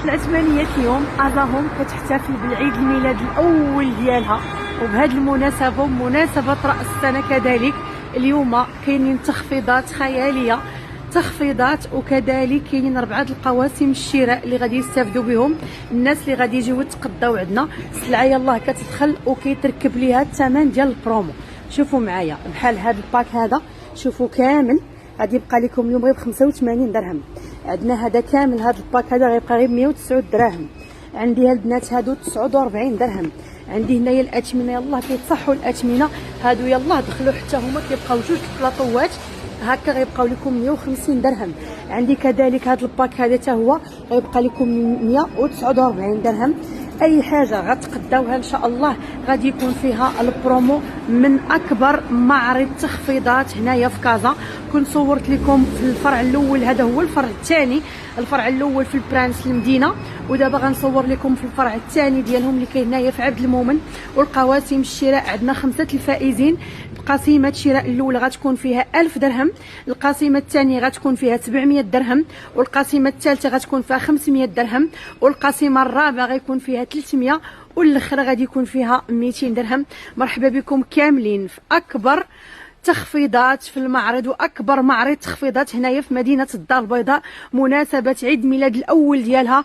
العثمانيات اليوم ازاهم كتحتفل بالعيد الميلاد الاول ديالها، وبهذه المناسبه ومناسبه راس السنه كذلك اليوم كاينين تخفيضات خياليه، تخفيضات وكذلك كاينين 4 القواسم الشراء اللي غادي يستافدوا بهم الناس اللي غادي يجيو يتقداو عندنا. السلعه يلاه كتدخل وكيتركب ليها الثمن ديال البرومو. شوفوا معايا بحال هذا الباك هذا، شوفوا كامل غادي يبقى لكم اليوم غير ب 85 درهم. عندنا هذا كامل هذا الباك هذا غيبقى غير 109 دراهم. عندي البنات هادو 49 درهم. عندي هنايا الاثمنه يلاه كيتصحوا الاثمنه هادو يلاه دخلوا حتى هما كيبقاو 2 البلاطوات هكا غيبقاو لكم 150 درهم. عندي كذلك هذا الباك هذا حتى هو غيبقى لكم 149 درهم. اي حاجه غتقداوها ان شاء الله غادي يكون فيها البرومو من اكبر معرض تخفيضات هنايا في كازا. كنت صورت لكم في الفرع الاول، هذا هو الفرع الثاني، الفرع الاول في البرانس المدينه، ودابا غنصور لكم في الفرع الثاني ديالهم اللي كاين هنايا في عبد المؤمن. والقواسم الشراء عندنا 5 الفائزين. قسيمه الشراء الاولى غتكون فيها 1000 درهم، القسيمه الثانيه غتكون فيها 700 درهم، والقسيمه الثالثه غتكون فيها 500 درهم، والقسيمه الرابعه غيكون فيها 300، والاخرى غادي يكون فيها 200 درهم. مرحبا بكم كاملين في اكبر تخفيضات في المعرض واكبر معرض تخفيضات هنايا في مدينه الدار البيضاء، مناسبه عيد ميلاد الاول ديالها.